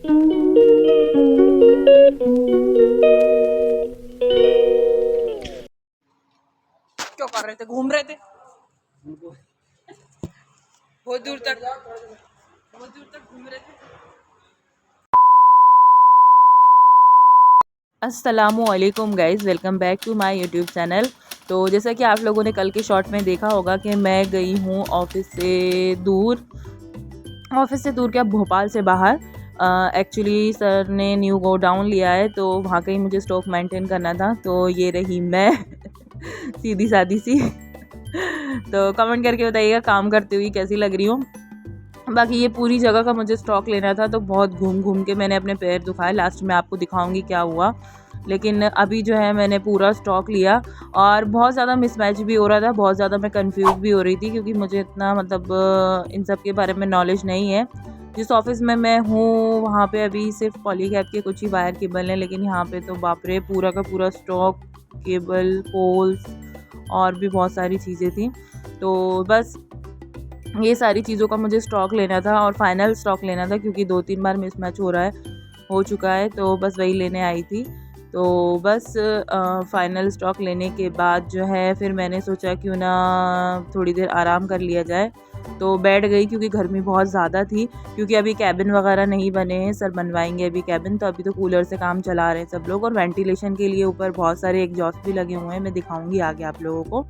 क्या कर रहे थे? घूम रहे थे बहुत दूर तक घूम रहे थे। अस्सलामुअलैकुम guys, welcome back to my YouTube channel. तो जैसा कि आप लोगों ने कल के शॉर्ट में देखा होगा कि मैं गई हूँ ऑफ़िस से दूर क्या, भोपाल से बाहर। एक्चुअली सर ने न्यू गोडाउन लिया है, तो वहाँ का ही मुझे स्टॉक मेंटेन करना था। तो ये रही मैं सीधी सादी सी तो कमेंट करके बताइएगा काम करते हुए कैसी लग रही हूँ। बाकी ये पूरी जगह का मुझे स्टॉक लेना था, तो बहुत घूम घूम के मैंने अपने पैर दुखाए। लास्ट में आपको दिखाऊंगी क्या हुआ। लेकिन अभी जो है मैंने पूरा स्टॉक लिया और बहुत ज़्यादा मिसमैच भी हो रहा था, बहुत ज़्यादा मैं कंफ्यूज भी हो रही थी, क्योंकि मुझे इतना मतलब इन सब के बारे में नॉलेज नहीं है। जिस ऑफिस में मैं हूँ वहाँ पे अभी सिर्फ पॉलीकैब के कुछ ही वायर केबल हैं, लेकिन यहाँ पे तो बाप रे पूरा का पूरा स्टॉक, केबल, पोल्स और भी बहुत सारी चीज़ें थी। तो बस ये सारी चीज़ों का मुझे स्टॉक लेना था और फाइनल स्टॉक लेना था, क्योंकि 2-3 बार मिसमैच हो चुका है। तो बस वही लेने आई थी। तो बस फाइनल स्टॉक लेने के बाद जो है फिर मैंने सोचा क्यों ना थोड़ी देर आराम कर लिया जाए। तो बैठ गई, क्योंकि गर्मी बहुत ज़्यादा थी। क्योंकि अभी कैबिन वगैरह नहीं बने हैं, सर बनवाएंगे अभी कैबिन। तो अभी तो कूलर से काम चला रहे हैं सब लोग, और वेंटिलेशन के लिए ऊपर बहुत सारे एग्जॉस्ट भी लगे हुए हैं, मैं दिखाऊंगी आगे आप लोगों को।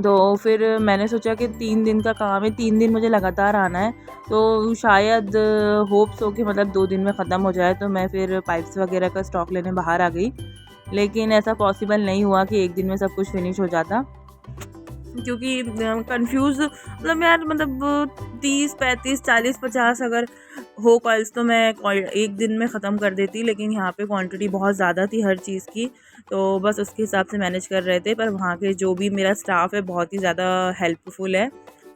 तो फिर मैंने सोचा कि 3 दिन का काम है, 3 दिन मुझे लगातार आना है, तो शायद होप्स हो कि मतलब 2 दिन में ख़त्म हो जाए। तो मैं फिर पाइप्स वगैरह का स्टॉक लेने बाहर आ गई, लेकिन ऐसा पॉसिबल नहीं हुआ कि एक दिन में सब कुछ फिनिश हो जाता, क्योंकि कंफ्यूज मतलब यार, मतलब 30, 35, 40, 50 अगर हो कॉल्स तो मैं एक दिन में ख़त्म कर देती। लेकिन यहाँ पे क्वांटिटी बहुत ज़्यादा थी हर चीज़ की, तो बस उसके हिसाब से मैनेज कर रहे थे। पर वहाँ के जो भी मेरा स्टाफ है बहुत ही ज़्यादा हेल्पफुल है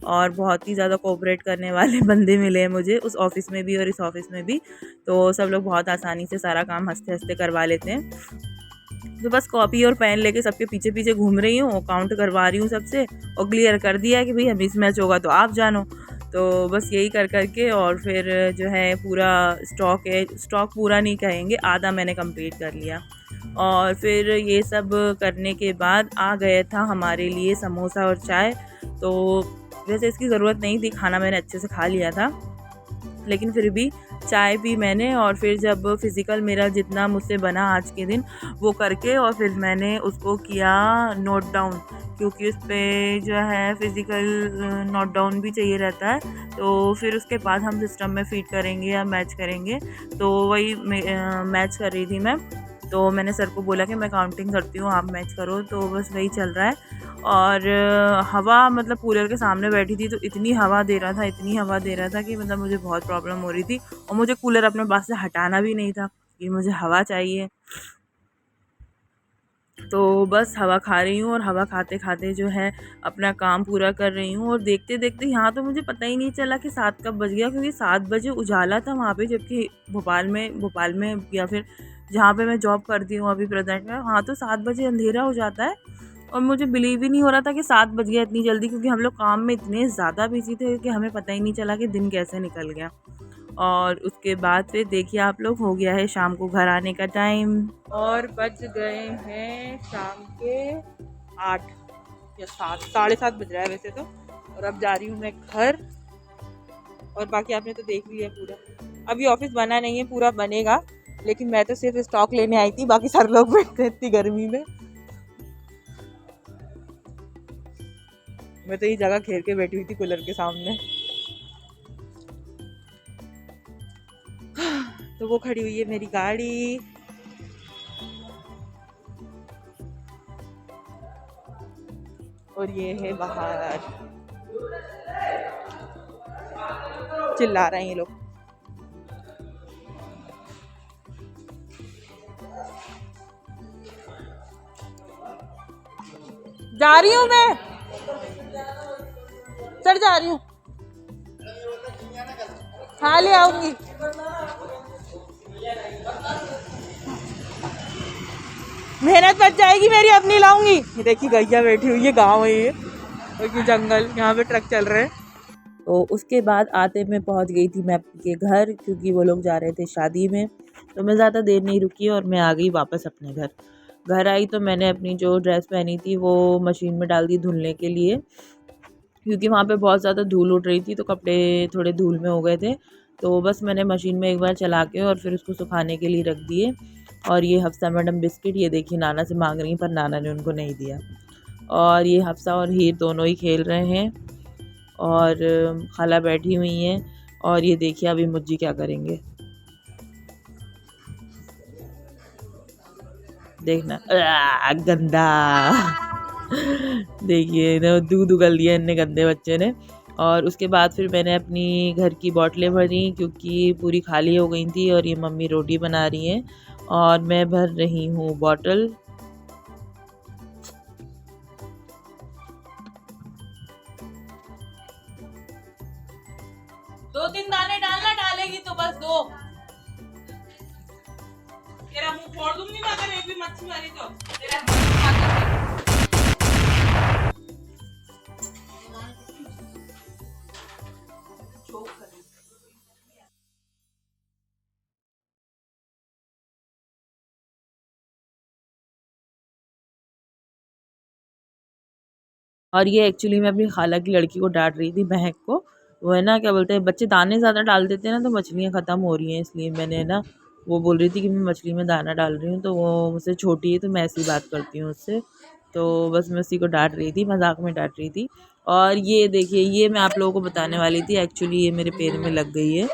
और बहुत ही ज़्यादा कोऑपरेट करने वाले बंदे मिले हैं मुझे उस ऑफ़िस में भी और इस ऑफ़िस में भी। तो सब लोग बहुत आसानी से सारा काम हंसते हंसते करवा लेते हैं। तो बस कॉपी और पेन लेके सबके पीछे पीछे घूम रही हूँ, काउंट करवा रही हूँ सबसे, और क्लियर कर दिया कि भाई मिसमैच होगा तो आप जानो। तो बस यही कर करके और फिर जो है पूरा स्टॉक पूरा नहीं कहेंगे, आधा मैंने कंप्लीट कर लिया। और फिर ये सब करने के बाद आ गया था हमारे लिए समोसा और चाय। तो वैसे इसकी ज़रूरत नहीं थी, खाना मैंने अच्छे से खा लिया था, लेकिन फिर भी चाय पी मैंने। और फिर जब फ़िज़िकल मेरा जितना मुझसे बना आज के दिन वो करके, और फिर मैंने उसको किया नोट डाउन, क्योंकि उस पर जो है फ़िज़िकल नोट डाउन भी चाहिए रहता है। तो फिर उसके बाद हम सिस्टम में फ़ीड करेंगे या मैच करेंगे। तो वही मैच कर रही थी मैं। तो मैंने सर को बोला कि मैं काउंटिंग करती हूँ, आप मैच करो। तो बस वही चल रहा है। और हवा, मतलब कूलर के सामने बैठी थी तो इतनी हवा दे रहा था कि मतलब मुझे बहुत प्रॉब्लम हो रही थी। और मुझे कूलर अपने पास से हटाना भी नहीं था कि मुझे हवा चाहिए। तो बस हवा खा रही हूँ और हवा खाते खाते जो है अपना काम पूरा कर रही हूँ। और देखते देखते यहाँ तो मुझे पता ही नहीं चला कि 7 कब बज गया, क्योंकि 7 बजे उजाला था वहाँ पे, जबकि भोपाल में या फिर जहाँ पे मैं जॉब करती हूँ अभी प्रेजेंट में, वहाँ तो 7 बजे अंधेरा हो जाता है। और मुझे बिलीव ही नहीं हो रहा था कि 7 बज गया इतनी जल्दी, क्योंकि हम लोग काम में इतने ज़्यादा बिजी थे कि हमें पता ही नहीं चला कि दिन कैसे निकल गया। और उसके बाद फिर देखिए आप लोग, हो गया है शाम को घर आने का टाइम, और बज गए हैं शाम के 8 या 7, 7:30 बज रहा है वैसे तो। और अब जा रही हूँ मैं घर। और बाकी आपने तो देख लिया पूरा, अभी ऑफिस बना नहीं है, पूरा बनेगा। लेकिन मैं तो सिर्फ स्टॉक लेने आई थी, बाकी सारे लोग बैठे इतनी गर्मी में। मैं तो ये जगह घेर के बैठी हुई थी कूलर के सामने। तो वो खड़ी हुई है मेरी गाड़ी। और ये है बाहर, चिल्ला रहे हैं ये लोग। जा रही हूँ मैं, सर जा रही हूँ, हाँ ले आऊंगी। मेहनत बच जाएगी मेरी, अपनी लाऊंगी। ये देखिए गैया बैठी हुई है, गाँव है ये, और ये जंगल, यहाँ पे ट्रक चल रहे हैं। तो उसके बाद आते मैं पहुंच गई थी मैं के घर, क्योंकि वो लोग जा रहे थे शादी में। तो मैं ज़्यादा देर नहीं रुकी और मैं आ गई वापस अपने घर। घर आई तो मैंने अपनी जो ड्रेस पहनी थी वो मशीन में डाल दी धुलने के लिए, क्योंकि वहाँ पे बहुत ज़्यादा धूल उड़ रही थी तो कपड़े थोड़े धूल में हो गए थे। तो बस मैंने मशीन में एक बार चला के और फिर उसको सुखाने के लिए रख दिए। और ये हफ्सा मैडम बिस्किट, ये देखिए नाना से मांग रही, पर नाना ने उनको नहीं दिया। और ये हफ्सा और हीर दोनों ही खेल रहे हैं और खाला बैठी हुई हैं। और ये देखिए अभी मुज्जी क्या करेंगे, देखना। गंदा। देखिए इन्हें दूध उगल दिया इनने, गंदे बच्चे ने। और उसके बाद फिर मैंने अपनी घर की बोतलें भरी, क्योंकि पूरी खाली हो गई थी। और ये मम्मी रोटी बना रही हैं और मैं भर रही हूँ बॉटल। 2-3 दाने डालना, डालेगी तो बस 2। तेरा मुंह फोड़ दूंगी मैं अगर एक भी मच्छी मारी तो तेरा और ये एक्चुअली मैं अपनी खाला की लड़की को डांट रही थी, महक को। वो है ना, क्या बोलते हैं, बच्चे दाने ज़्यादा डाल देते हैं ना तो मछलियाँ ख़त्म हो रही हैं, इसलिए मैंने ना, वो बोल रही थी कि मैं मछली में दाना डाल रही हूँ, तो वो मुझसे छोटी है तो मैं ऐसी बात करती हूँ उससे। तो बस मैं उसी को डांट रही थी, मजाक में डांट रही थी। और ये देखिए, ये मैं आप लोगों को बताने वाली थी, एक्चुअली ये मेरे पैर में लग गई है।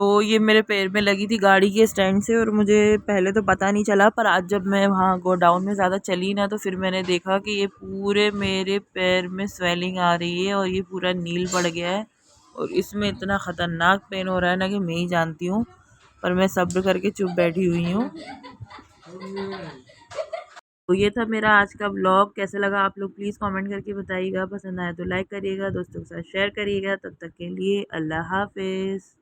तो ये मेरे पैर में लगी थी गाड़ी के स्टैंड से, और मुझे पहले तो पता नहीं चला, पर आज जब मैं वहाँ गोडाउन में ज़्यादा चली ना तो फिर मैंने देखा कि ये पूरे मेरे पैर में स्वेलिंग आ रही है और ये पूरा नील पड़ गया है। और इसमें इतना ख़तरनाक पेन हो रहा है ना कि मैं ही जानती हूँ, पर मैं सब्र करके चुप बैठी हुई हूँ। तो ये था मेरा आज का ब्लॉग। कैसा लगा आप लोग प्लीज़ कमेंट करके बताइएगा। पसंद आए तो लाइक करिएगा, दोस्तों के साथ शेयर करिएगा। तब तक के लिए अल्लाह हाफिज़।